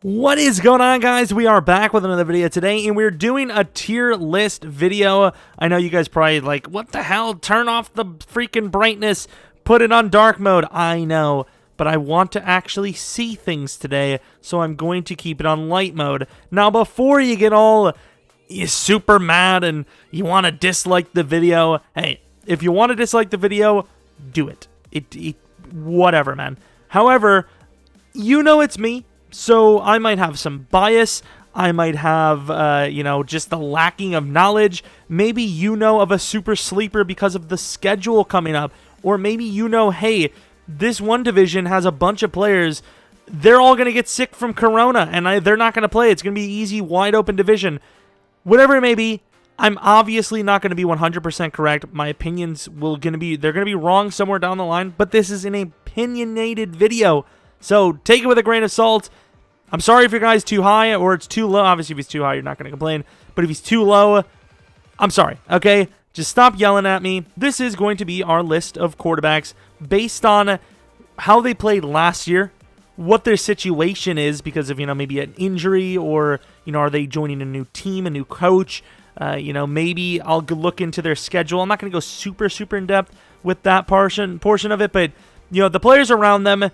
What is going on, guys? We are back with another video today, and we're doing a tier list video. I know you guys probably like, what the hell? Turn off the freaking brightness, put it on dark mode. I know, but I want to actually see things today, so I'm going to keep it on light mode. Now, before you get all super mad and you want to dislike the video, hey, if you want to dislike the video, do it. Whatever, man. However, you know it's me. So I might have some bias. I might have, just the lacking of knowledge. Maybe you know of a super sleeper because of the schedule coming up. Or maybe you know, hey, this one division has a bunch of players. They're all going to get sick from Corona, and they're not going to play. It's going to be an easy, wide-open division. Whatever it may be, I'm obviously not going to be 100% correct. My opinions they're going to be wrong somewhere down the line. But this is an opinionated video. So take it with a grain of salt. I'm sorry if your guy's too high or it's too low. Obviously, if he's too high, you're not going to complain. But if he's too low, I'm sorry, okay? Just stop yelling at me. This is going to be our list of quarterbacks based on how they played last year, what their situation is because of, maybe an injury or, are they joining a new team, a new coach? Maybe I'll look into their schedule. I'm not going to go super, super in depth with that portion of it, but, the players around them,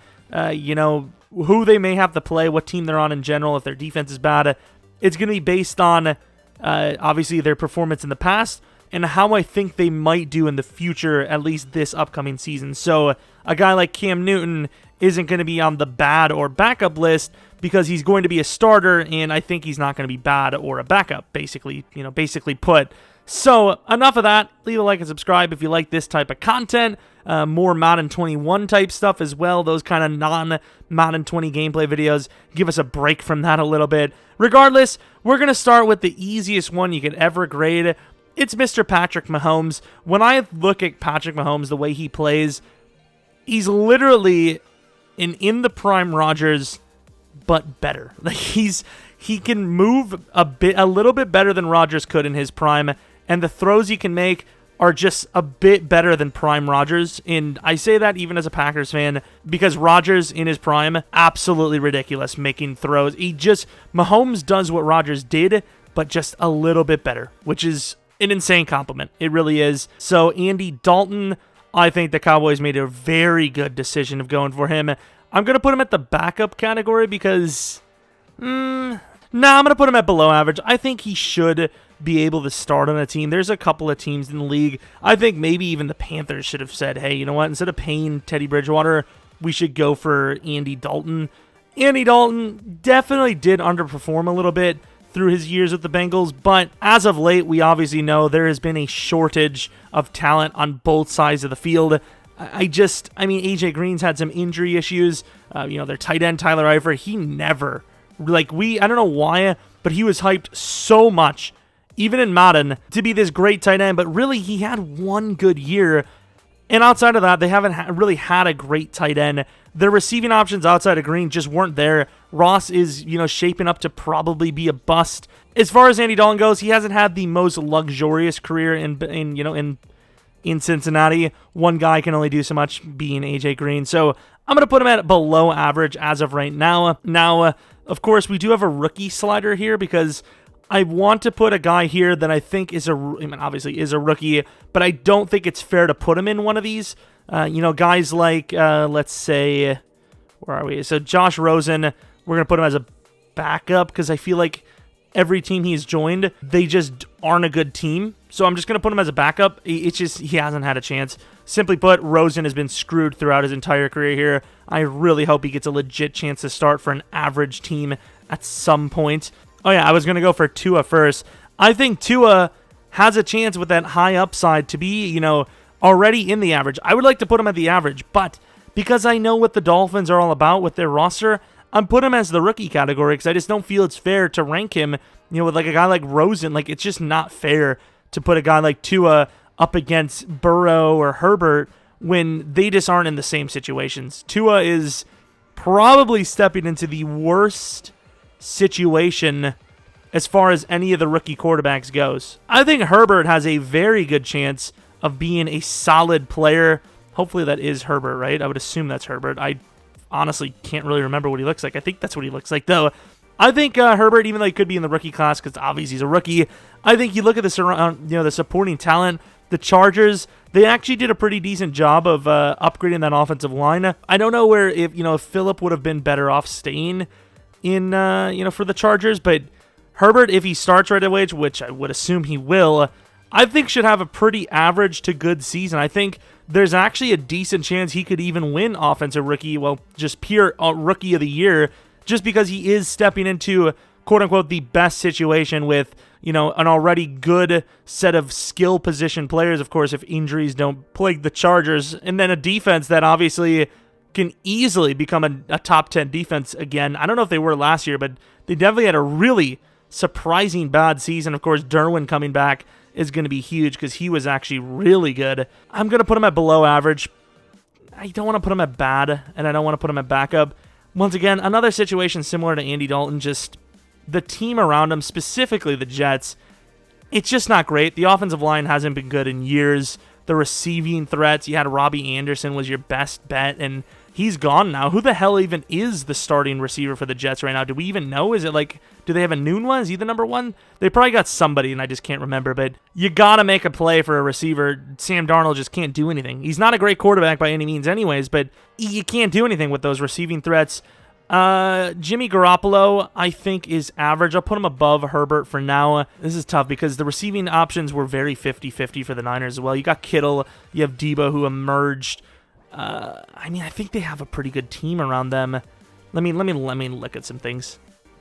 who they may have to play, what team they're on in general, if their defense is bad. It's going to be based on, obviously, their performance in the past and how I think they might do in the future, at least this upcoming season. So a guy like Cam Newton isn't going to be on the bad or backup list because he's going to be a starter, and I think he's not going to be bad or a backup, basically put. So enough of that. Leave a like and subscribe if you like this type of content. More Madden 21 type stuff as well. Those kind of non-Madden 20 gameplay videos. Give us a break from that a little bit. Regardless, we're going to start with the easiest one you could ever grade. It's Mr. Patrick Mahomes. When I look at Patrick Mahomes, the way he plays, he's literally in the prime Rodgers, but better. Like he can move a little bit better than Rodgers could in his prime, and the throws he can make are just a bit better than prime Rodgers. And I say that even as a Packers fan because Rodgers in his prime, absolutely ridiculous making throws. Mahomes does what Rodgers did, but just a little bit better, which is an insane compliment. It really is. So Andy Dalton, I think the Cowboys made a very good decision of going for him. I'm going to put him at the backup category because, I'm going to put him at below average. I think he should be able to start on a team. There's a couple of teams in the league. I think maybe even the Panthers should have said, hey, you know what? Instead of paying Teddy Bridgewater, we should go for Andy Dalton. Andy Dalton definitely did underperform a little bit through his years with the Bengals, but as of late, we obviously know there has been a shortage of talent on both sides of the field. AJ Green's had some injury issues. Their tight end, Tyler Eifert, he never, I don't know why, but he was hyped so much, even in Madden, to be this great tight end, but really he had one good year, and outside of that, they haven't really had a great tight end. Their receiving options outside of Green just weren't there. Ross is, shaping up to probably be a bust. As far as Andy Dalton goes, he hasn't had the most luxurious career in Cincinnati. One guy can only do so much, being AJ Green. So I'm going to put him at below average as of right now. Now, of course, we do have a rookie slider here because I want to put a guy here that I think obviously is a rookie, but I don't think it's fair to put him in one of these. Guys like, let's say, where are we? So Josh Rosen, we're going to put him as a backup because I feel like every team he's joined, they just aren't a good team. So I'm just going to put him as a backup. It's just he hasn't had a chance. Simply put, Rosen has been screwed throughout his entire career here. I really hope he gets a legit chance to start for an average team at some point. Oh yeah, I was going to go for Tua first. I think Tua has a chance with that high upside to be, already in the average. I would like to put him at the average, but because I know what the Dolphins are all about with their roster, I'm putting him as the rookie category because I just don't feel it's fair to rank him, with like a guy like Rosen. Like, it's just not fair to put a guy like Tua up against Burrow or Herbert when they just aren't in the same situations. Tua is probably stepping into the worst situation as far as any of the rookie quarterbacks goes. I think Herbert has a very good chance of being a solid player. Hopefully that is Herbert, right? I would assume that's Herbert. I honestly can't really remember what he looks like. I think that's what he looks like, though. I think Herbert, even though he could be in the rookie class because obviously he's a rookie, I think you look at the supporting talent, the Chargers, they actually did a pretty decent job of upgrading that offensive line. I don't know if Phillip would have been better off staying in for the Chargers, but Herbert, if he starts right away, which I would assume he will, I think should have a pretty average to good season. I think there's actually a decent chance he could even win offensive rookie, just pure rookie of the year, just because he is stepping into quote-unquote the best situation with an already good set of skill position players, of course, if injuries don't plague the Chargers, and then a defense that obviously can easily become a top 10 defense again. I don't know if they were last year, but they definitely had a really surprising bad season. Of course, Derwin coming back is going to be huge because he was actually really good. I'm going to put him at below average. I don't want to put him at bad, and I don't want to put him at backup. Once again, another situation similar to Andy Dalton, just the team around him, specifically the Jets, it's just not great. The offensive line hasn't been good in years. The receiving threats, you had Robbie Anderson was your best bet, and he's gone now. Who the hell even is the starting receiver for the Jets right now? Do we even know? Is it do they have a noon one? Is he the number one? They probably got somebody, and I just can't remember, but you got to make a play for a receiver. Sam Darnold just can't do anything. He's not a great quarterback by any means anyways, but you can't do anything with those receiving threats. Jimmy Garoppolo, I think, is average. I'll put him above Herbert for now. This is tough because the receiving options were very 50-50 for the Niners as well. You got Kittle, you have Debo who emerged. I think they have a pretty good team around them. Let me look at some things.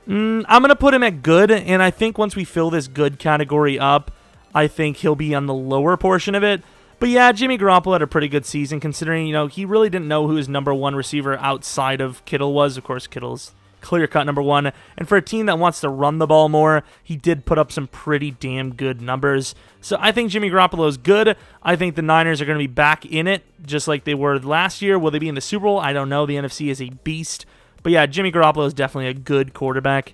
I'm gonna put him at good, and I think once we fill this good category up, I think he'll be on the lower portion of it. But yeah, Jimmy Garoppolo had a pretty good season considering, he really didn't know who his number one receiver outside of Kittle was. Of course, Kittle's clear-cut number one. And for a team that wants to run the ball more, he did put up some pretty damn good numbers. So I think Jimmy Garoppolo is good. I think the Niners are going to be back in it, just like they were last year. Will they be in the Super Bowl? I don't know. The NFC is a beast. But yeah, Jimmy Garoppolo is definitely a good quarterback.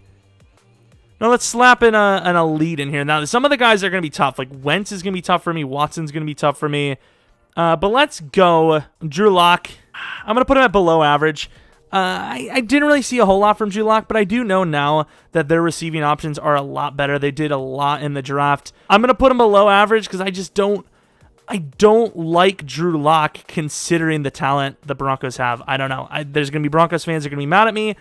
Now let's slap in an elite in here. Now, some of the guys are going to be tough. Like Wentz is going to be tough for me. Watson's going to be tough for me. But let's go Drew Lock. I'm going to put him at below average. I didn't really see a whole lot from Drew Lock, but I do know now that their receiving options are a lot better. They did a lot in the draft. I'm going to put him below average because I don't like Drew Lock considering the talent the Broncos have. I don't know. There's going to be Broncos fans that are going to be mad at me.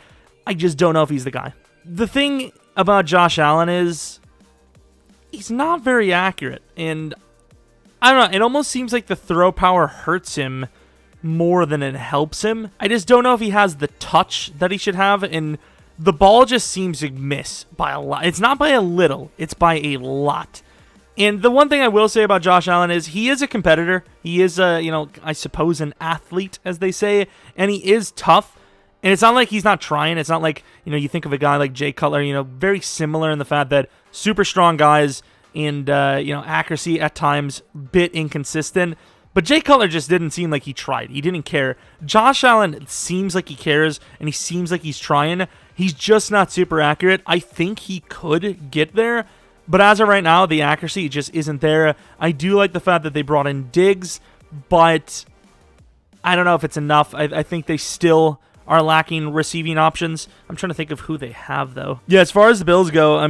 I just don't know if he's the guy. The thing about Josh Allen is he's not very accurate, and I don't know, it almost seems like the throw power hurts him more than it helps him. I just don't know if he has the touch that he should have, and the ball just seems to miss by a lot. It's not by a little, it's by a lot. And the one thing I will say about Josh Allen is he is a competitor. He is I suppose an athlete, as they say, and he is tough. And it's not like he's not trying. It's not like, you think of a guy like Jay Cutler, very similar in the fact that super strong guys and, accuracy at times bit inconsistent. But Jay Cutler just didn't seem like he tried. He didn't care. Josh Allen seems like he cares, and he seems like he's trying. He's just not super accurate. I think he could get there, but as of right now, the accuracy just isn't there. I do like the fact that they brought in Diggs, but I don't know if it's enough. I think they still are lacking receiving options. I'm trying to think of who they have, though. Yeah, as far as the Bills go,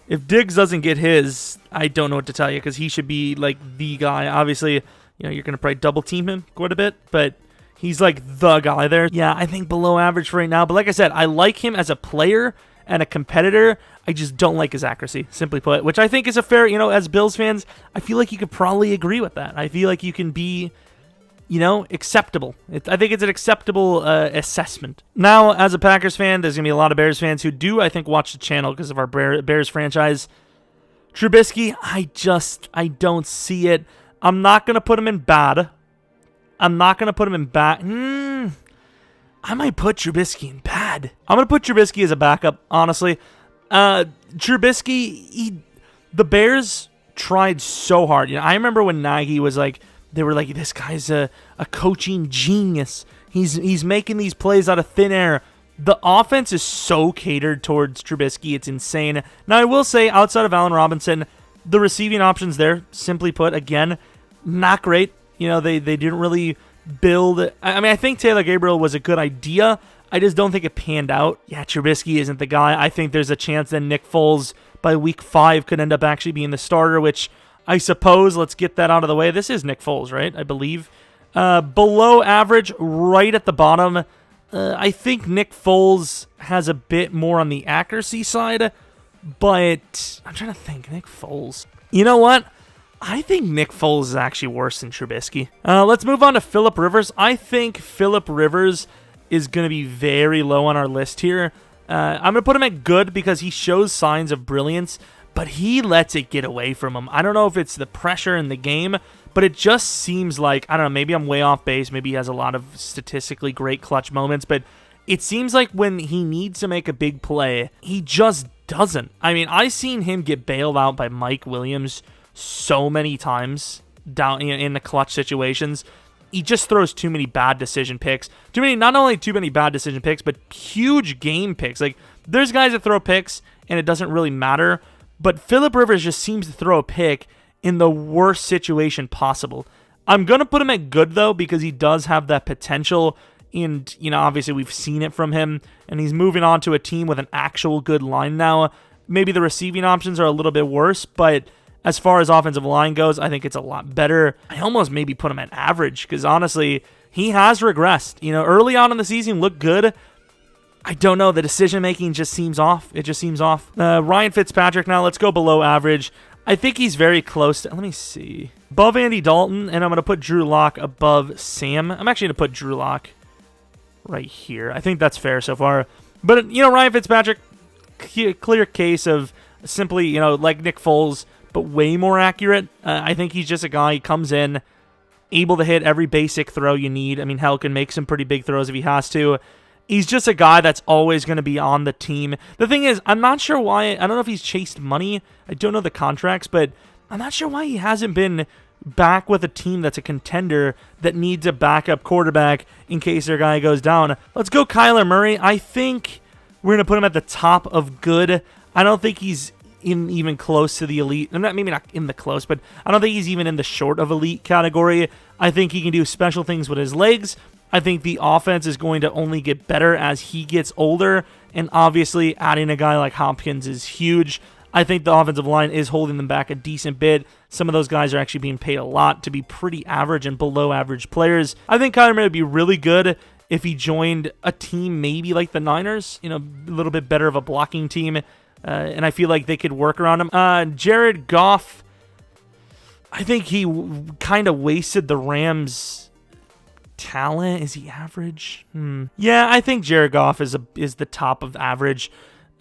if Diggs doesn't get his, I don't know what to tell you, because he should be, the guy. Obviously, you're going to probably double-team him quite a bit, but he's, the guy there. Yeah, I think below average right now, but like I said, I like him as a player and a competitor. I just don't like his accuracy, simply put, which I think is a fair, as Bills fans, I feel like you could probably agree with that. I feel like you can be acceptable. I think it's an acceptable assessment. Now, as a Packers fan, there's going to be a lot of Bears fans who do, I think, watch the channel because of our Bears franchise. Trubisky, I don't see it. I'm not going to put him in bad. I might put Trubisky in bad. I'm going to put Trubisky as a backup, honestly. Trubisky, the Bears tried so hard. I remember when Nagy was they were like, this guy's a coaching genius. He's making these plays out of thin air. The offense is so catered towards Trubisky. It's insane. Now, I will say, outside of Allen Robinson, the receiving options there, simply put, again, not great. They didn't really build. I think Taylor Gabriel was a good idea. I just don't think it panned out. Yeah, Trubisky isn't the guy. I think there's a chance that Nick Foles by week 5 could end up actually being the starter, which I suppose, let's get that out of the way. This is Nick Foles, right? I believe. Below average, right at the bottom. I think Nick Foles has a bit more on the accuracy side, but I'm trying to think. Nick Foles. You know what? I think Nick Foles is actually worse than Trubisky. Let's move on to Phillip Rivers. I think Phillip Rivers is going to be very low on our list here. I'm going to put him at good because he shows signs of brilliance, but he lets it get away from him. I don't know if it's the pressure in the game, but it just seems like, I don't know, maybe I'm way off base. Maybe he has a lot of statistically great clutch moments, but it seems like when he needs to make a big play, he just doesn't. I mean, I've seen him get bailed out by Mike Williams so many times down in the clutch situations. He just throws too many bad decision picks. Not only too many bad decision picks, but huge game picks. Like, there's guys that throw picks, and it doesn't really matter, but Phillip Rivers just seems to throw a pick in the worst situation possible. I'm going to put him at good, though, because he does have that potential, and, obviously we've seen it from him, and he's moving on to a team with an actual good line now. Maybe the receiving options are a little bit worse, but as far as offensive line goes, I think it's a lot better. I almost maybe put him at average, because honestly, he has regressed. Early on in the season, looked good. I don't know. The decision-making just seems off. It just seems off. Ryan Fitzpatrick now. Let's go below average. I think he's very close to... Let me see. Above Andy Dalton, and I'm going to put Drew Lock above Sam. I'm actually going to put Drew Lock right here. I think that's fair so far. But, Ryan Fitzpatrick, clear case of simply, like Nick Foles, but way more accurate. I think he's just a guy who comes in, able to hit every basic throw you need. I mean, hell, can make some pretty big throws if he has to. He's just a guy that's always going to be on the team. The thing is, I'm not sure why. I don't know if he's chased money. I don't know the contracts, but I'm not sure why he hasn't been back with a team that's a contender that needs a backup quarterback in case their guy goes down. Let's go Kyler Murray. I think we're going to put him at the top of good. I don't think he's even close to the elite. Maybe not in the close, but I don't think he's even in the short of elite category. I think he can do special things with his legs. I think the offense is going to only get better as he gets older, and obviously adding a guy like Hopkins is huge. I think the offensive line is holding them back a decent bit. Some of those guys are actually being paid a lot to be pretty average and below average players. I think Kyler Murray would be really good if he joined a team maybe like the Niners, a little bit better of a blocking team, and I feel like they could work around him. Jared Goff, I think he kind of wasted the Rams' talent. Is he average? Yeah, I think Jared Goff is the top of average.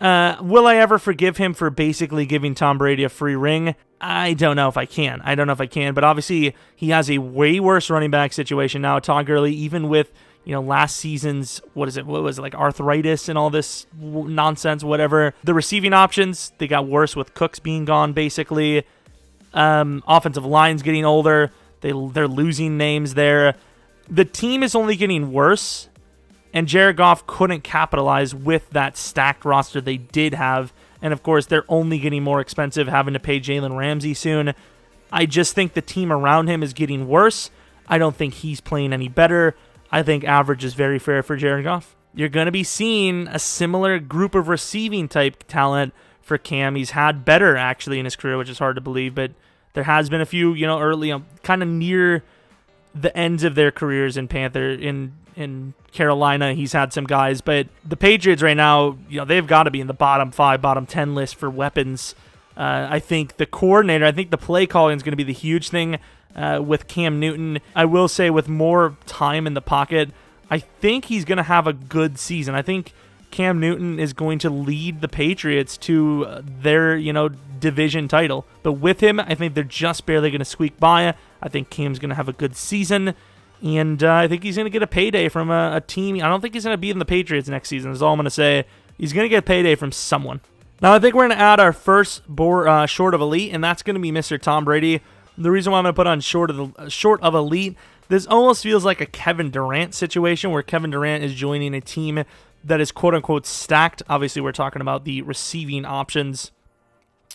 Will I ever forgive him for basically giving Tom Brady a free ring? I don't know if I can. But obviously he has a way worse running back situation now. Todd Gurley, even with last season's what was it like arthritis and all this nonsense, whatever. The receiving options, they got worse with Cooks being gone. Basically, offensive line's getting older. They're losing names there. The team is only getting worse, and Jared Goff couldn't capitalize with that stacked roster they did have. And, of course, they're only getting more expensive, having to pay Jalen Ramsey soon. I just think the team around him is getting worse. I don't think he's playing any better. I think average is very fair for Jared Goff. You're going to be seeing a similar group of receiving type talent for Cam. He's had better, actually, in his career, which is hard to believe, but there has been a few, early, kind of near the ends of their careers in in Carolina. He's had some guys, but the Patriots right now, they've got to be in the bottom 5, bottom 10 list for weapons. I think the coordinator, I think the play calling is going to be the huge thing with Cam Newton. I will say with more time in the pocket, I think he's going to have a good season. I think Cam Newton is going to lead the Patriots to their, division title. But with him, I think they're just barely going to squeak by. I think Cam's going to have a good season, and I think he's going to get a payday from a team. I don't think he's going to be in the Patriots next season, is all I'm going to say. He's going to get a payday from someone. Now, I think we're going to add our first short of elite, and that's going to be Mr. Tom Brady. The reason why I'm going to put on short of elite, this almost feels like a Kevin Durant situation, where Kevin Durant is joining a team that is quote-unquote stacked. Obviously, we're talking about the receiving options.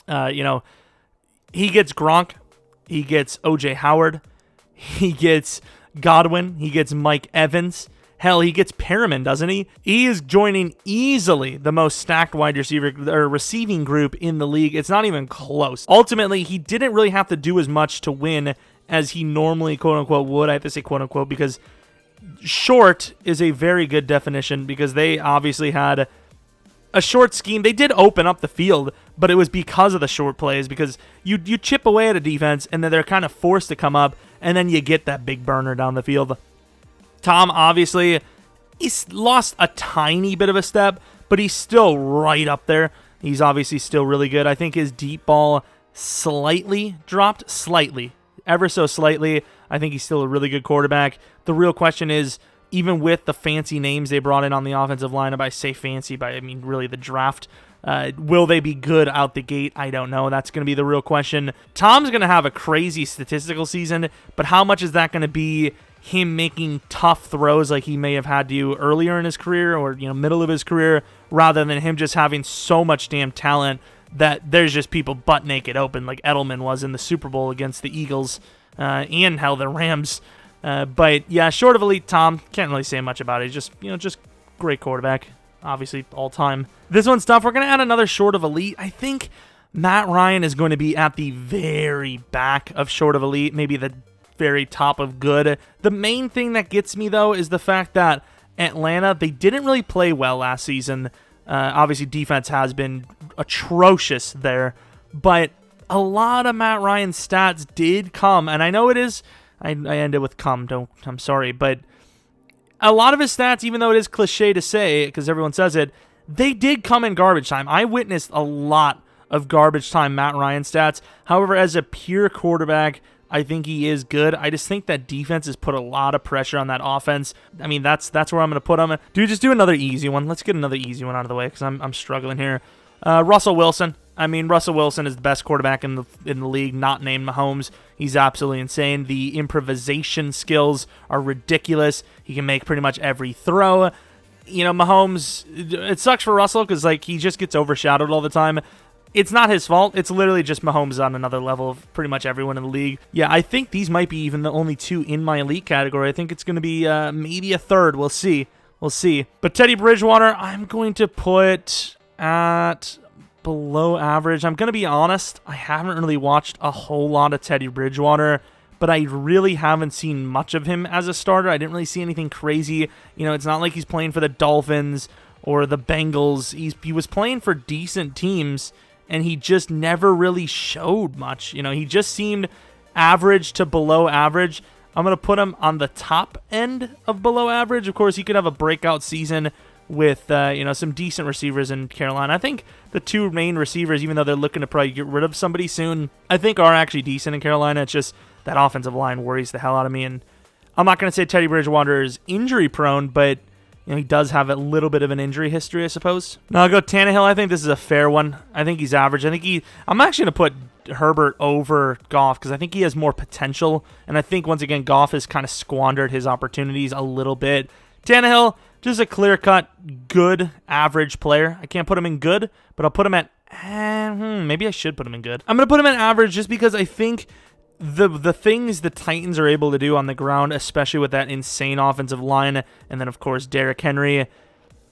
He gets Gronk, he gets O.J. Howard, he gets Godwin, he gets Mike Evans, Hell, he gets Perriman, doesn't he? He is joining easily the most stacked wide receiver or receiving group in the league. It's not even close. Ultimately, he didn't really have to do as much to win as he normally, quote-unquote, would. I have to say quote-unquote because short is a very good definition because they obviously had a short scheme. They did open up the field, but it was because of the short plays, because you chip away at a defense, and then they're kind of forced to come up, and then you get that big burner down the field. Tom, obviously, he's lost a tiny bit of a step, but he's still right up there. He's obviously still really good. I think his deep ball slightly dropped, ever so slightly. I think he's still a really good quarterback. The real question is, even with the fancy names they brought in on the offensive line, and by say fancy, I mean really the draft, will they be good out the gate? I don't know. That's going to be the real question. Tom's going to have a crazy statistical season, but how much is that going to be him making tough throws like he may have had to earlier in his career or middle of his career, rather than him just having so much damn talent that there's just people butt naked open like Edelman was in the Super Bowl against the Eagles and hell, the Rams. But yeah, short of elite Tom, can't really say much about it. He's just great quarterback, obviously all time. This one's tough. We're going to add another short of elite. I think Matt Ryan is going to be at the very back of short of elite, maybe the very top of good. The main thing that gets me, though, is the fact that Atlanta, they didn't really play well last season. Obviously, defense has been atrocious there, but a lot of Matt Ryan's stats did come, and I know it is, I ended with come, I'm sorry, but a lot of his stats, even though it is cliche to say, because everyone says it, they did come in garbage time. I witnessed a lot of garbage time Matt Ryan stats. However, as a pure quarterback, I think he is good. I just think that defense has put a lot of pressure on that offense. I mean, that's where I'm going to put him. Dude, just do another easy one. Let's get another easy one out of the way because I'm struggling here. Russell Wilson. I mean, Russell Wilson is the best quarterback in the league, not named Mahomes. He's absolutely insane. The improvisation skills are ridiculous. He can make pretty much every throw. Mahomes, it sucks for Russell because he just gets overshadowed all the time. It's not his fault. It's literally just Mahomes on another level of pretty much everyone in the league. Yeah, I think these might be even the only two in my elite category. I think it's going to be maybe a third. We'll see. But Teddy Bridgewater, I'm going to put at below average. I'm going to be honest. I haven't really watched a whole lot of Teddy Bridgewater, but I really haven't seen much of him as a starter. I didn't really see anything crazy. It's not like he's playing for the Dolphins or the Bengals. He was playing for decent teams, and he just never really showed much. He just seemed average to below average. I'm going to put him on the top end of below average. Of course, he could have a breakout season with some decent receivers in Carolina. I think the two main receivers, even though they're looking to probably get rid of somebody soon, I think are actually decent in Carolina. It's just that offensive line worries the hell out of me. And I'm not going to say Teddy Bridgewater is injury prone, but he does have a little bit of an injury history, I suppose. Now I'll go Tannehill. I think this is a fair one. I think he's average. I'm actually going to put Herbert over Goff because I think he has more potential. And I think, once again, Goff has kind of squandered his opportunities a little bit. Tannehill, just a clear-cut, good, average player. I can't put him in good, but I'll put him at... maybe I should put him in good. I'm going to put him at average just because I think the things the Titans are able to do on the ground, especially with that insane offensive line, and then, of course, Derrick Henry,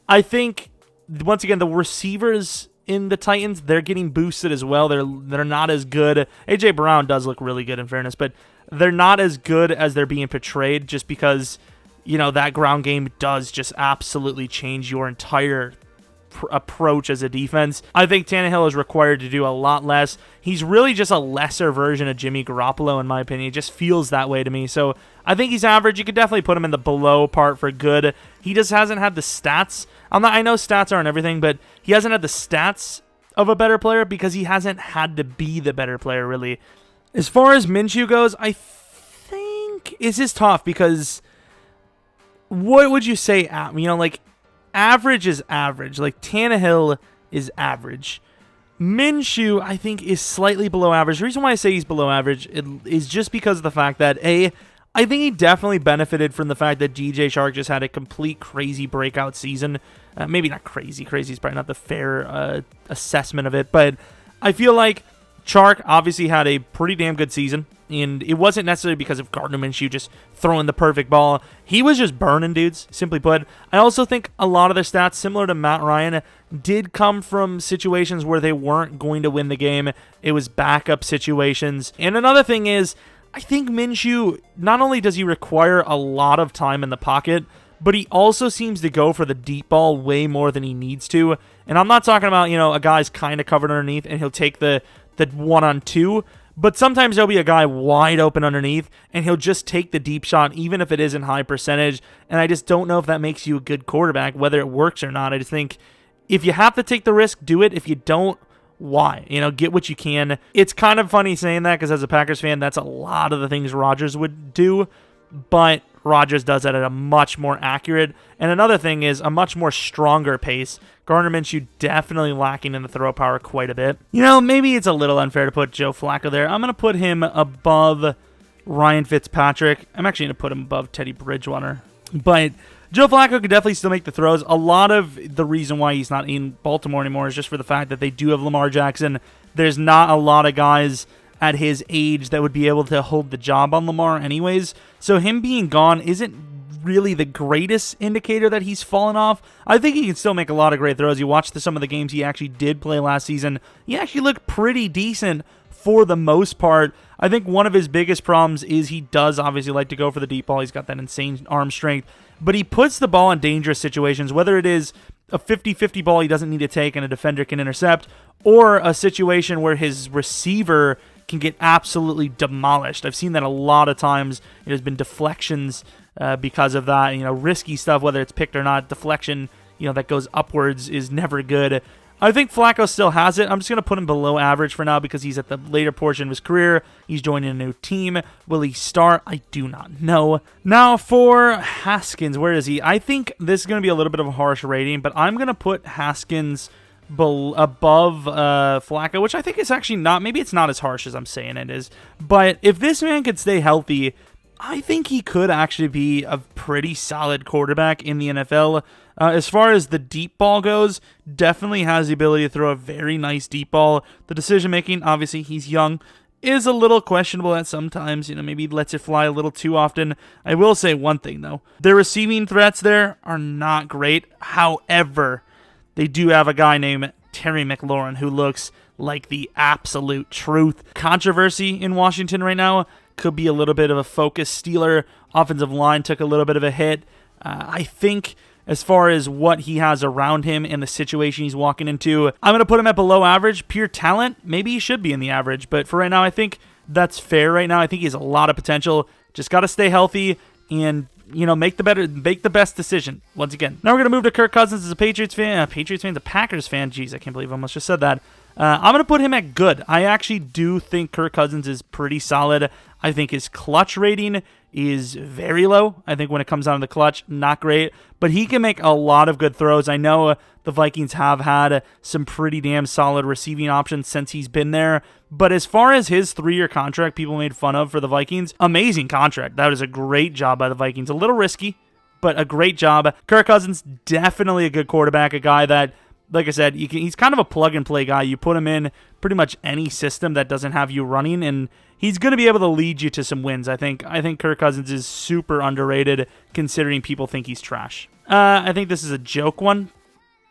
I think, once again, the receivers in the Titans, they're getting boosted as well. They're not as good. A.J. Brown does look really good, in fairness, but they're not as good as they're being portrayed just because, that ground game does just absolutely change your entire approach as a defense. I think Tannehill is required to do a lot less. He's really just a lesser version of Jimmy Garoppolo, in my opinion. It just feels that way to me. So I think he's average. You could definitely put him in the below part for good. He just hasn't had the stats. I know stats aren't everything, but he hasn't had the stats of a better player because he hasn't had to be the better player, really. As far as Minshew goes, I think this is tough because what would you say? Average is average. Tannehill is average. Minshew, I think, is slightly below average. The reason why I say he's below average is just because of the fact that, I think he definitely benefited from the fact that DJ Chark just had a complete crazy breakout season. Maybe not crazy. Crazy is probably not the fair assessment of it, but I feel like Chark obviously had a pretty damn good season. And it wasn't necessarily because of Gardner Minshew just throwing the perfect ball. He was just burning dudes, simply put. I also think a lot of their stats, similar to Matt Ryan, did come from situations where they weren't going to win the game. It was backup situations. And another thing is, I think Minshew, not only does he require a lot of time in the pocket, but he also seems to go for the deep ball way more than he needs to. And I'm not talking about, a guy's kind of covered underneath and he'll take the 1-on-2, but sometimes there'll be a guy wide open underneath and he'll just take the deep shot even if it isn't high percentage. And I just don't know if that makes you a good quarterback, whether it works or not. I just think if you have to take the risk, do it. If you don't, why? Get what you can. It's kind of funny saying that because as a Packers fan, that's a lot of the things Rodgers would do, but Rodgers does that at a much more accurate, and another thing is a much more stronger pace. Gardner Minshew definitely lacking in the throw power quite a bit. Maybe it's a little unfair to put Joe Flacco there. I'm going to put him above Ryan Fitzpatrick. I'm actually going to put him above Teddy Bridgewater. But Joe Flacco could definitely still make the throws. A lot of the reason why he's not in Baltimore anymore is just for the fact that they do have Lamar Jackson. There's not a lot of guys at his age that would be able to hold the job on Lamar anyways. So him being gone isn't really the greatest indicator that he's fallen off. I think he can still make a lot of great throws. You watch some of the games he actually did play last season. He actually looked pretty decent for the most part. I think one of his biggest problems is he does obviously like to go for the deep ball. He's got that insane arm strength. But he puts the ball in dangerous situations, whether it is a 50-50 ball he doesn't need to take and a defender can intercept, or a situation where his receiver can get absolutely demolished. I've seen that a lot of times. There's been deflections because of that. Risky stuff, whether it's picked or not. Deflection, that goes upwards is never good. I think Flacco still has it. I'm just going to put him below average for now because he's at the later portion of his career. He's joining a new team. Will he start? I do not know. Now for Haskins, where is he? I think this is going to be a little bit of a harsh rating, but I'm going to put Haskins above Flacco, which I think is actually not, maybe it's not as harsh as I'm saying it is, but if this man could stay healthy, I think he could actually be a pretty solid quarterback in the NFL. As far as the deep ball goes, definitely has the ability to throw a very nice deep ball. The decision making, obviously he's young, is a little questionable at sometimes, maybe lets it fly a little too often. I will say one thing though, their receiving threats there are not great. However, they do have a guy named Terry McLaurin who looks like the absolute truth. Controversy in Washington right now could be a little bit of a focus stealer. Offensive line took a little bit of a hit. I think as far as what he has around him and the situation he's walking into, I'm going to put him at below average. Pure talent, maybe he should be in the average. But for right now, I think that's fair right now. I think he has a lot of potential. Just got to stay healthy and make the best decision. Once again, now we're gonna move to Kirk Cousins as a Patriots fan. A Packers fan. Jeez, I can't believe I almost just said that. I'm gonna put him at good. I actually do think Kirk Cousins is pretty solid. I think his clutch rating is very low. I think when it comes down to the clutch, not great, but he can make a lot of good throws. I know the Vikings have had some pretty damn solid receiving options since he's been there, but as far as his 3-year contract people made fun of for the Vikings, amazing contract. That was a great job by the Vikings. A little risky, but a great job. Kirk Cousins, definitely a good quarterback, a guy that, like I said, he's kind of a plug-and-play guy. You put him in pretty much any system that doesn't have you running, and he's going to be able to lead you to some wins. I think Kirk Cousins is super underrated, considering people think he's trash. I think this is a joke one.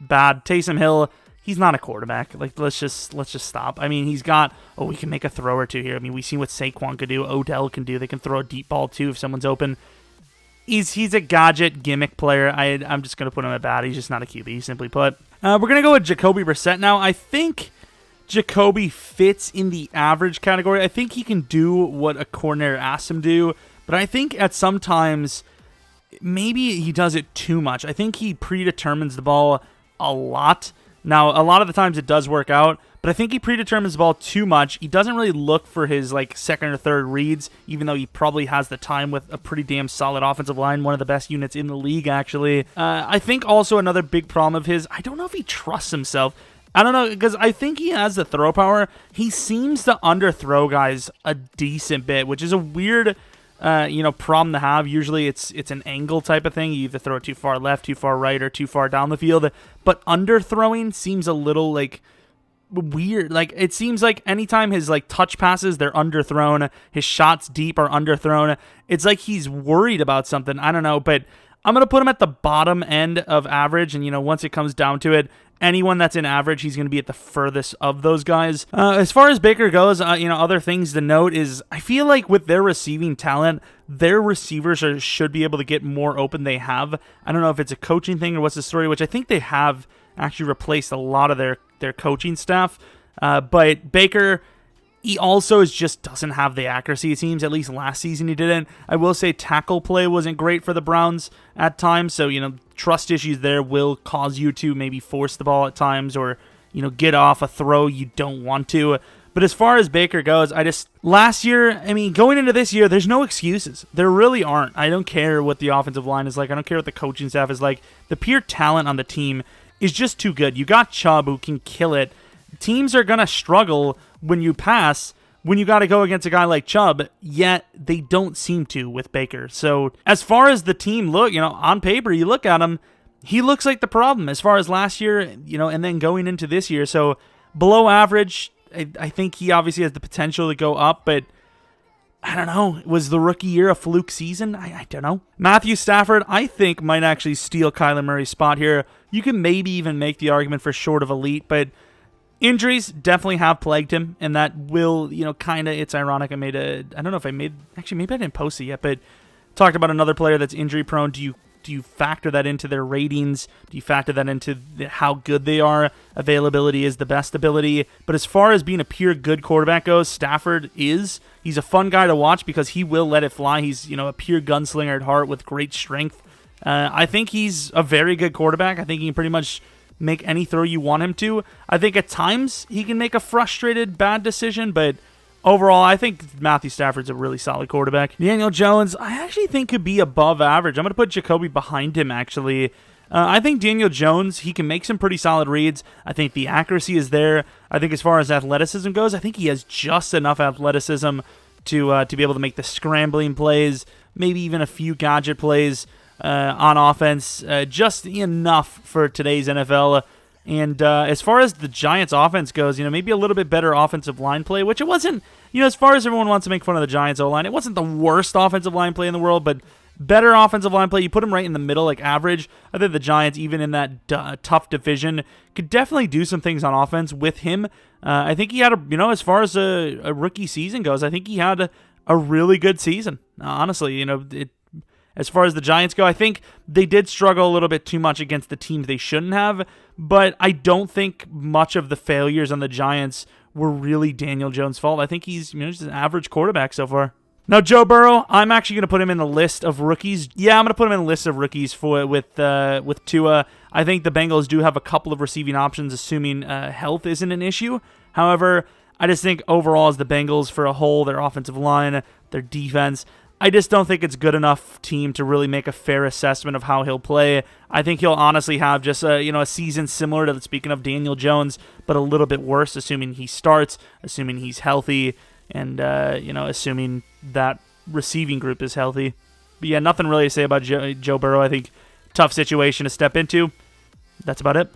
Bad. Taysom Hill, he's not a quarterback. Let's just stop. I mean, he's got, we can make a throw or two here. I mean, we've seen what Saquon could do, Odell can do. They can throw a deep ball too if someone's open. He's a gadget gimmick player. I'm just going to put him at bad. He's just not a QB, simply put. We're going to go with Jacoby Brissett now. I think Jacoby fits in the average category. I think he can do what a coordinator asks him to do, but I think at some times maybe he does it too much. I think he predetermines the ball a lot. Now, a lot of the times it does work out, but I think he predetermines the ball too much. He doesn't really look for his second or third reads, even though he probably has the time with a pretty damn solid offensive line, one of the best units in the league, actually. I think also another big problem of his, I don't know if he trusts himself. I don't know, because I think he has the throw power. He seems to underthrow guys a decent bit, which is a weird problem to have. Usually it's an angle type of thing. You either throw it too far left, too far right, or too far down the field. But underthrowing seems a little weird. Like, it seems like anytime his like touch passes, they're underthrown. His shots deep are underthrown. It's like he's worried about something. I don't know, but I'm going to put him at the bottom end of average. And, once it comes down to it, anyone that's in average, he's going to be at the furthest of those guys. As far as Baker goes, other things to note is I feel like with their receiving talent, their receivers should be able to get more open they have. I don't know if it's a coaching thing or what's the story, which I think they have actually replaced a lot of their coaching staff. But Baker, he also just doesn't have the accuracy, it seems. At least last season he didn't. I will say tackle play wasn't great for the Browns at times. So, trust issues there will cause you to maybe force the ball at times or, get off a throw you don't want to. But as far as Baker goes, last year, going into this year, there's no excuses. There really aren't. I don't care what the offensive line is like. I don't care what the coaching staff is like. The pure talent on the team is just too good. You got Chubb who can kill it. Teams are going to struggle when you pass, when you got to go against a guy like Chubb, yet they don't seem to with Baker. So as far as the team look, on paper, you look at him, he looks like the problem as far as last year, and then going into this year. So below average, I think he obviously has the potential to go up, but I don't know. Was the rookie year a fluke season? I don't know. Matthew Stafford, I think, might actually steal Kyler Murray's spot here. You can maybe even make the argument for short of elite, but injuries definitely have plagued him, and that will, kind of, it's ironic. I don't know if maybe I didn't post it yet, but talked about another player that's injury prone. Do you factor that into their ratings? Do you factor that into how good they are? Availability is the best ability. But as far as being a pure good quarterback goes, Stafford he's a fun guy to watch because he will let it fly. He's, a pure gunslinger at heart with great strength. I think he's a very good quarterback. I think he can pretty much make any throw you want him to. I think at times he can make a frustrated bad decision, but overall, I think Matthew Stafford's a really solid quarterback. Daniel Jones, I actually think could be above average. I'm going to put Jacoby behind him, actually. I think Daniel Jones, he can make some pretty solid reads. I think the accuracy is there. I think as far as athleticism goes, I think he has just enough athleticism to be able to make the scrambling plays, maybe even a few gadget plays on offense, just enough for today's NFL. And as far as the Giants' offense goes, maybe a little bit better offensive line play, which it wasn't, as far as everyone wants to make fun of the Giants' O-line, it wasn't the worst offensive line play in the world, but better offensive line play. You put them right in the middle, like average. I think the Giants, even in that tough division, could definitely do some things on offense with him. I think he had as far as a rookie season goes, I think he had a really good season. Honestly, as far as the Giants go, I think they did struggle a little bit too much against the teams they shouldn't have, but I don't think much of the failures on the Giants were really Daniel Jones' fault. I think he's just an average quarterback so far. Now, Joe Burrow, I'm actually going to put him in the list of rookies. Yeah, I'm going to put him in the list of rookies with Tua. I think the Bengals do have a couple of receiving options, assuming health isn't an issue. However, I just think overall as the Bengals for a whole, their offensive line, their defense, I just don't think it's good enough team to really make a fair assessment of how he'll play. I think he'll honestly have just a season similar to, speaking of Daniel Jones, but a little bit worse, assuming he starts, assuming he's healthy, and assuming that receiving group is healthy. But yeah, nothing really to say about Joe Burrow. I think tough situation to step into. That's about it.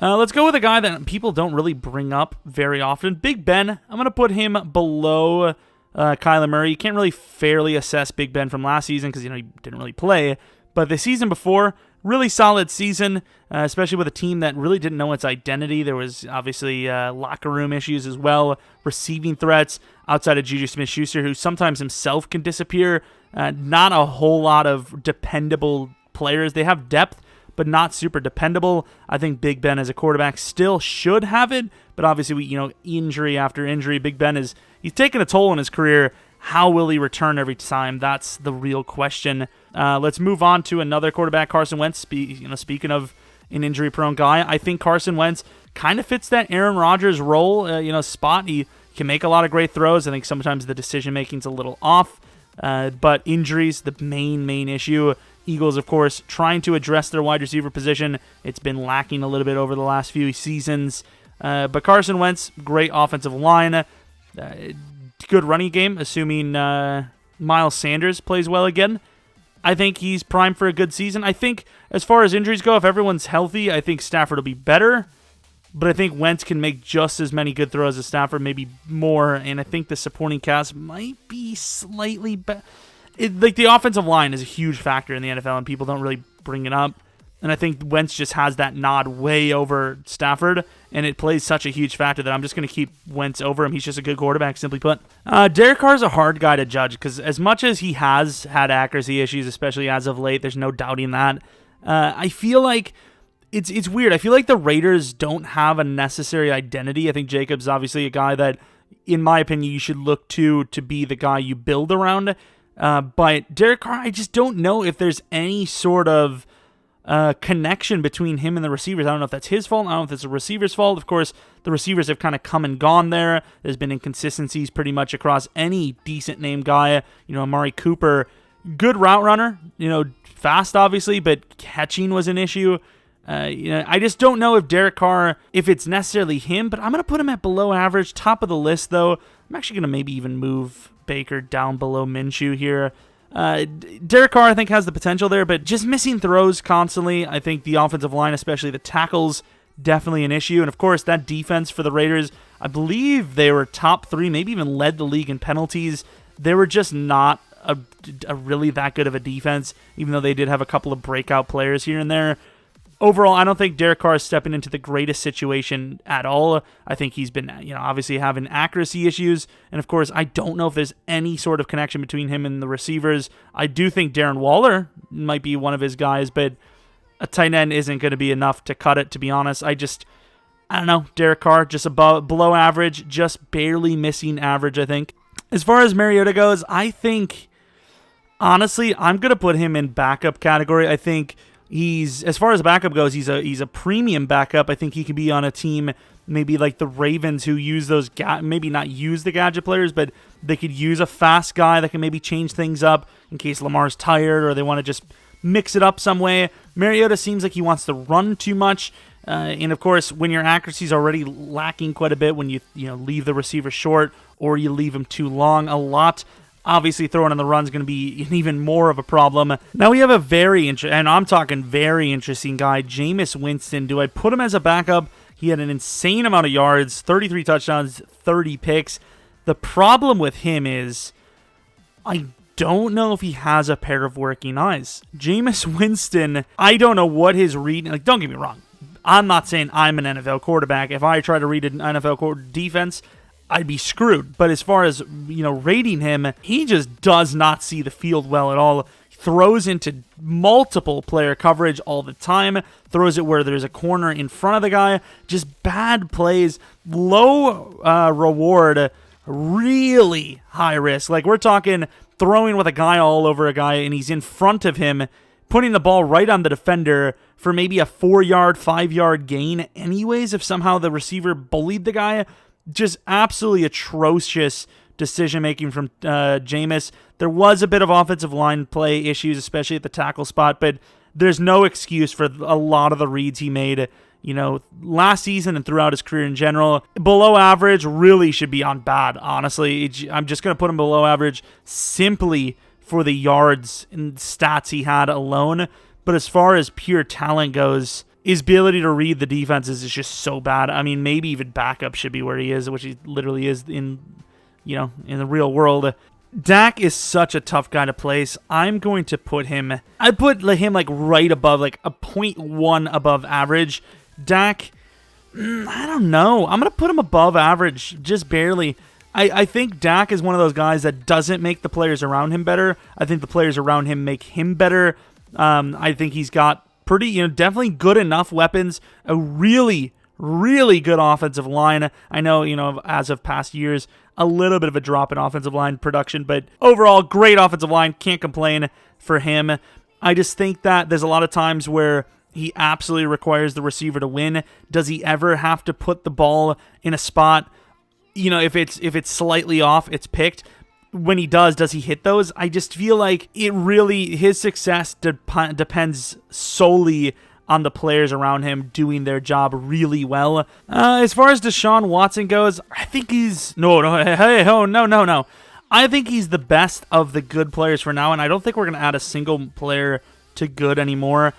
Let's go with a guy that people don't really bring up very often. Big Ben. I'm going to put him below Kyler Murray. You can't really fairly assess Big Ben from last season because he didn't really play. But the season before, really solid season, especially with a team that really didn't know its identity. There was obviously locker room issues as well, receiving threats outside of Juju Smith-Schuster, who sometimes himself can disappear. Not a whole lot of dependable players. They have depth, but not super dependable. I think Big Ben as a quarterback still should have it, but obviously, injury after injury, Big Ben he's taken a toll on his career. How will he return every time? That's the real question. Let's move on to another quarterback, Carson Wentz. Speaking of an injury-prone guy, I think Carson Wentz kind of fits that Aaron Rodgers role, spot. He can make a lot of great throws. I think sometimes the decision-making's a little off, but injuries, the main issue. Eagles, of course, trying to address their wide receiver position. It's been lacking a little bit over the last few seasons. But Carson Wentz, great offensive line. Good running game, assuming Miles Sanders plays well again. I think he's primed for a good season. I think as far as injuries go, if everyone's healthy, I think Stafford will be better. but I think Wentz can make just as many good throws as Stafford, maybe more, and I think the supporting cast might be slightly better. Like, the offensive line is a huge factor in the NFL, and people don't really bring it up. And I think Wentz just has that nod way over Stafford, and it plays such a huge factor that I'm just going to keep Wentz over him. He's just a good quarterback, simply put. Derek Carr is a hard guy to judge because as much as he has had accuracy issues, especially as of late, there's no doubting that. I feel like it's weird. I feel like the Raiders don't have a necessary identity. I think Jacobs is obviously a guy that, in my opinion, you should look to be the guy you build around. But Derek Carr, I just don't know if there's any sort of connection between him and the receivers. I don't know if that's his fault. I don't know if it's the receiver's fault. Of course, the receivers have kind of come and gone there. There's been inconsistencies pretty much across any decent name guy. Amari Cooper, good route runner, fast obviously, but catching was an issue. I just don't know if Derek Carr, if it's necessarily him, but I'm going to put him at below average, top of the list though. I'm actually going to maybe even move Baker down below Minshew here. Derek Carr, I think, has the potential there, but just missing throws constantly. I think the offensive line, especially the tackles, definitely an issue. And of course, that defense for the Raiders, I believe they were top 3, maybe even led the league in penalties. They were just not a really that good of a defense, even though they did have a couple of breakout players here and there. Overall, I don't think Derek Carr is stepping into the greatest situation at all. I think he's been, obviously having accuracy issues. And of course, I don't know if there's any sort of connection between him and the receivers. I do think Darren Waller might be one of his guys, but a tight end isn't going to be enough to cut it, to be honest. I don't know. Derek Carr, just below average, just barely missing average, I think. As far as Mariota goes, I think, honestly, I'm going to put him in backup category. I think as far as backup goes, he's a premium backup. I think he could be on a team maybe like the Ravens, who use those maybe not use the gadget players, but they could use a fast guy that can maybe change things up in case Lamar's tired or they want to just mix it up some way. Mariota seems like he wants to run too much, and of course, when your accuracy is already lacking quite a bit, when you leave the receiver short or you leave him too long a lot, obviously throwing on the run is going to be even more of a problem. Now we have a very interesting guy, Jameis Winston. Do I put him as a backup? He had an insane amount of yards, 33 touchdowns, 30 picks. The problem with him is I don't know if he has a pair of working eyes. Jameis Winston, I don't know what his reading, don't get me wrong. I'm not saying I'm an NFL quarterback. If I try to read an NFL defense, I'd be screwed. But as far as, rating him, he just does not see the field well at all. He throws into multiple player coverage all the time. Throws it where there's a corner in front of the guy. Just bad plays. Low reward. Really high risk. Like, we're talking throwing with a guy all over a guy and he's in front of him, putting the ball right on the defender for maybe a 4-yard, 5-yard gain anyways if somehow the receiver bullied the guy. Just absolutely atrocious decision-making from Jameis. There was a bit of offensive line play issues, especially at the tackle spot, but there's no excuse for a lot of the reads he made, last season and throughout his career in general. Below average really should be on bad, honestly. I'm just going to put him below average simply for the yards and stats he had alone. But as far as pure talent goes, his ability to read the defenses is just so bad. I mean, maybe even backup should be where he is, which he literally is in the real world. Dak is such a tough guy to place. I'm going to put him, I'd put him like right above, like a 0.1 above average. Dak, I don't know. I'm going to put him above average, just barely. I think Dak is one of those guys that doesn't make the players around him better. I think the players around him make him better. I think he's got pretty, definitely good enough weapons, a really, really good offensive line. I know, as of past years, a little bit of a drop in offensive line production, but overall, great offensive line. Can't complain for him. I just think that there's a lot of times where he absolutely requires the receiver to win. Does he ever have to put the ball in a spot? If it's slightly off, it's picked. When he does he hit those? I just feel like his success depends solely on the players around him doing their job really well. As far as Deshaun Watson goes, I think he's no. I think he's the best of the good players for now, and I don't think we're going to add a single player to good anymore.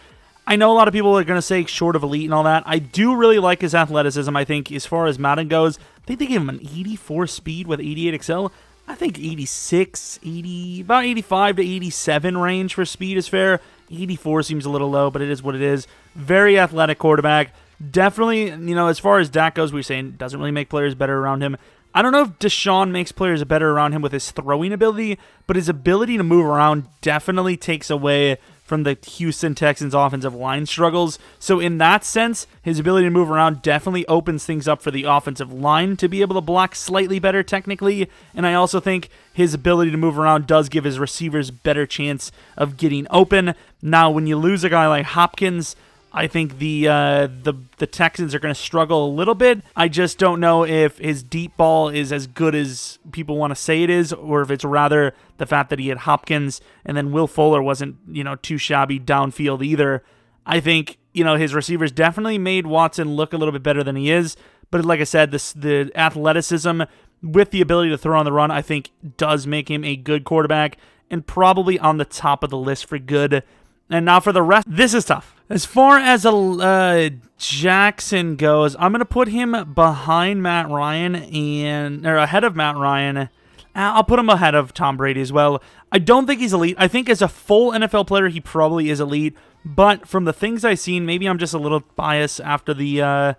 I know a lot of people are going to say short of elite and all that. I do really like his athleticism. I think as far as Madden goes, I think they gave him an 84 speed with 88 XL. I think 86, 80, about 85 to 87 range for speed is fair. 84 seems a little low, but it is what it is. Very athletic quarterback. Definitely, as far as Dak goes, we were saying doesn't really make players better around him. I don't know if Deshaun makes players better around him with his throwing ability, but his ability to move around definitely takes away from the Houston Texans offensive line struggles. So in that sense, his ability to move around definitely opens things up for the offensive line to be able to block slightly better technically. And I also think his ability to move around does give his receivers better chance of getting open. Now, when you lose a guy like Hopkins, I think the Texans are going to struggle a little bit. I just don't know if his deep ball is as good as people want to say it is, or if it's rather the fact that he had Hopkins and then Will Fuller wasn't, too shabby downfield either. I think, his receivers definitely made Watson look a little bit better than he is. But like I said, the athleticism with the ability to throw on the run, I think does make him a good quarterback and probably on the top of the list for good. And now for the rest, this is tough. As far as Jackson goes, I'm going to put him behind Matt Ryan or ahead of Matt Ryan. I'll put him ahead of Tom Brady as well. I don't think he's elite. I think as a full NFL player, he probably is elite. But from the things I've seen, maybe I'm just a little biased after the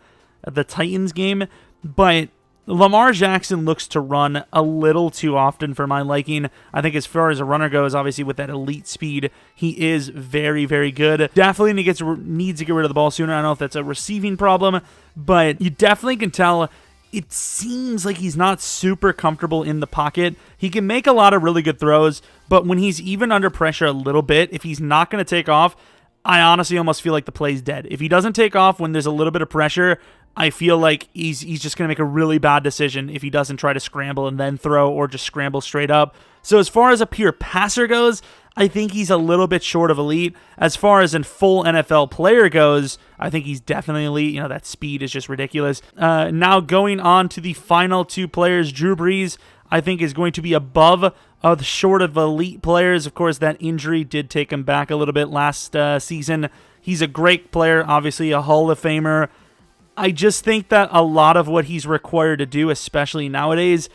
Titans game. But Lamar Jackson looks to run a little too often for my liking. I think as far as a runner goes, obviously with that elite speed, he is very, very good. Definitely needs to get rid of the ball sooner. I don't know if that's a receiving problem, but you definitely can tell it seems like he's not super comfortable in the pocket. He can make a lot of really good throws, but when he's even under pressure a little bit, if he's not going to take off, I honestly almost feel like the play's dead. If he doesn't take off when there's a little bit of pressure, I feel like he's just going to make a really bad decision if he doesn't try to scramble and then throw or just scramble straight up. So as far as a pure passer goes, I think he's a little bit short of elite. As far as a full NFL player goes, I think he's definitely elite. That speed is just ridiculous. Now going on to the final two players, Drew Brees, I think is going to be above the short of elite players. Of course, that injury did take him back a little bit last season. He's a great player, obviously a Hall of Famer. I just think that a lot of what he's required to do, especially nowadays,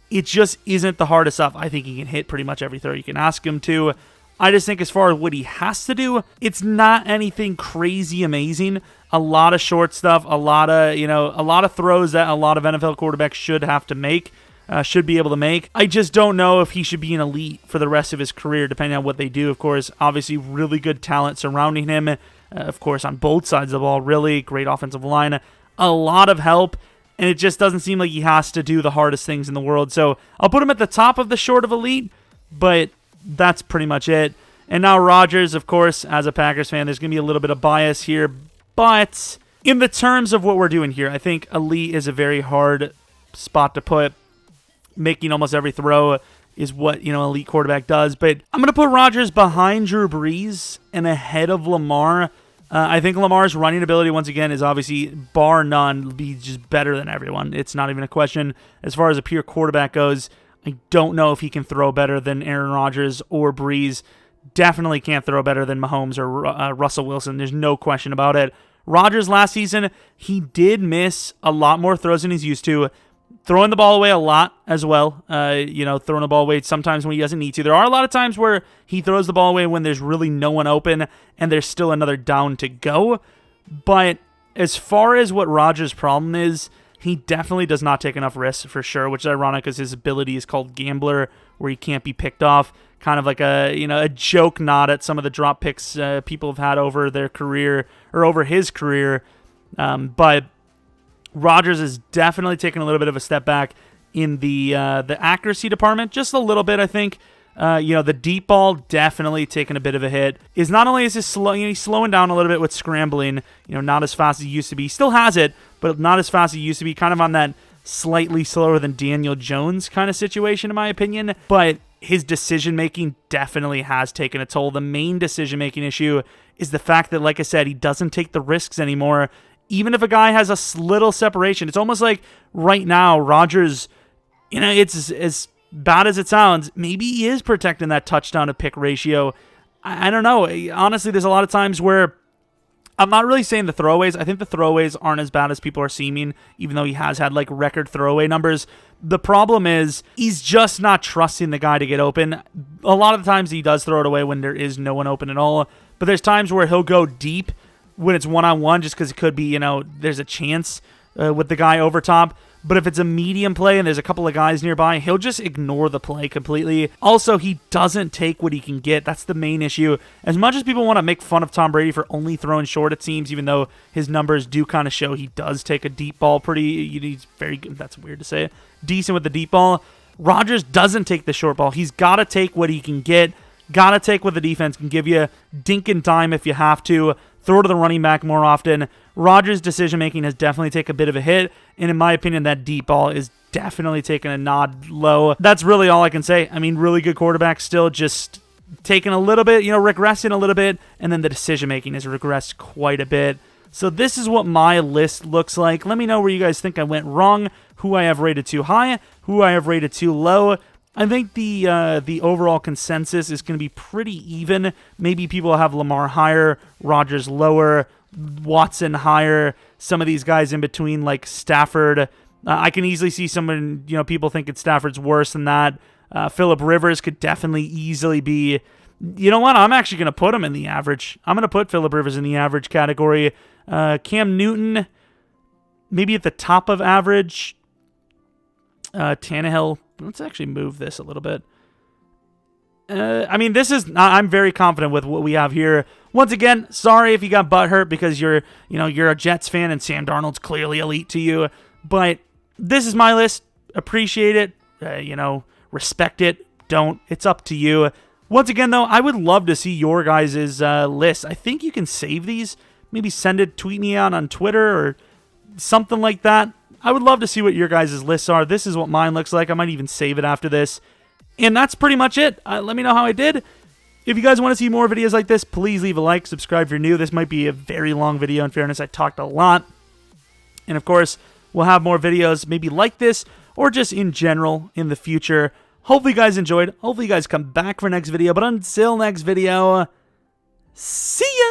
it just isn't the hardest stuff. I think he can hit pretty much every throw you can ask him to. I just think as far as what he has to do, it's not anything crazy amazing. A lot of short stuff, a lot of throws that a lot of NFL quarterbacks should have to make, should be able to make. I just don't know if he should be an elite for the rest of his career, depending on what they do. Of course, obviously really good talent surrounding him. Of course, on both sides of the ball, really great offensive line, a lot of help, and it just doesn't seem like he has to do the hardest things in the world. So I'll put him at the top of the short of elite, but that's pretty much it. And now Rodgers, of course, as a Packers fan, there's going to be a little bit of bias here, but in the terms of what we're doing here, I think elite is a very hard spot to put. Making almost every throw is what, elite quarterback does. But I'm going to put Rodgers behind Drew Brees and ahead of Lamar. I think Lamar's running ability, once again, is obviously, bar none, be just better than everyone. It's not even a question. As far as a pure quarterback goes, I don't know if he can throw better than Aaron Rodgers or Brees. Definitely can't throw better than Mahomes or Russell Wilson. There's no question about it. Rodgers last season, he did miss a lot more throws than he's used to. Throwing the ball away a lot as well. Throwing the ball away sometimes when he doesn't need to. There are a lot of times where he throws the ball away when there's really no one open and there's still another down to go. But as far as what Rodgers' problem is, he definitely does not take enough risks for sure, which is ironic because his ability is called Gambler, where he can't be picked off. Kind of like a joke nod at some of the drop picks people have had over their career or over his career. But Rodgers is definitely taking a little bit of a step back in the accuracy department, just a little bit, I think. The deep ball definitely taking a bit of a hit. Is not only is he he's slowing down a little bit with scrambling, not as fast as he used to be. He still has it, but not as fast as he used to be. Kind of on that slightly slower than Daniel Jones kind of situation, in my opinion. But his decision-making definitely has taken a toll. The main decision-making issue is the fact that, like I said, he doesn't take the risks anymore. Even if a guy has a little separation, it's almost like right now, Rodgers, it's as bad as it sounds, maybe he is protecting that touchdown to pick ratio. I don't know. Honestly, there's a lot of times where I'm not really saying the throwaways. I think the throwaways aren't as bad as people are seeming, even though he has had like record throwaway numbers. The problem is he's just not trusting the guy to get open. A lot of the times he does throw it away when there is no one open at all, but there's times where he'll go deep when it's one-on-one just because it could be, there's a chance with the guy over top. But if it's a medium play and there's a couple of guys nearby, he'll just ignore the play completely. Also, he doesn't take what he can get. That's the main issue. As much as people want to make fun of Tom Brady for only throwing short, it seems, even though his numbers do kind of show he does take a deep ball he's very good. That's weird to say. Decent with the deep ball. Rodgers doesn't take the short ball. He's got to take what he can get. Got to take what the defense can give you. Dink and dime if you have to. Throw to the running back more often. Rodgers' decision-making has definitely taken a bit of a hit, and in my opinion, that deep ball is definitely taking a nod low. That's really all I can say. I mean, really good quarterback still, just taking a little bit, regressing a little bit, and then the decision-making has regressed quite a bit. So this is what my list looks like. Let me know where you guys think I went wrong, who I have rated too high, who I have rated too low. I think the overall consensus is going to be pretty even. Maybe people have Lamar higher, Rodgers lower, Watson higher, some of these guys in between like Stafford. I can easily see someone, people thinking Stafford's worse than that. Phillip Rivers could definitely easily be, you know what, I'm actually going to put him in the average. I'm going to put Phillip Rivers in the average category. Cam Newton, maybe at the top of average. Tannehill, let's actually move this a little bit. I'm very confident with what we have here. Once again, sorry if you got butthurt because you're a Jets fan and Sam Darnold's clearly elite to you. But this is my list. Appreciate it. Respect it. Don't. It's up to you. Once again, though, I would love to see your guys' list. I think you can save these. Maybe tweet me out on Twitter or something like that. I would love to see what your guys' lists are. This is what mine looks like. I might even save it after this. And that's pretty much it. Let me know how I did. If you guys want to see more videos like this, please leave a like, subscribe if you're new. This might be a very long video. In fairness, I talked a lot. And of course, we'll have more videos maybe like this or just in general in the future. Hopefully you guys enjoyed. Hopefully you guys come back for next video. But until next video, see ya!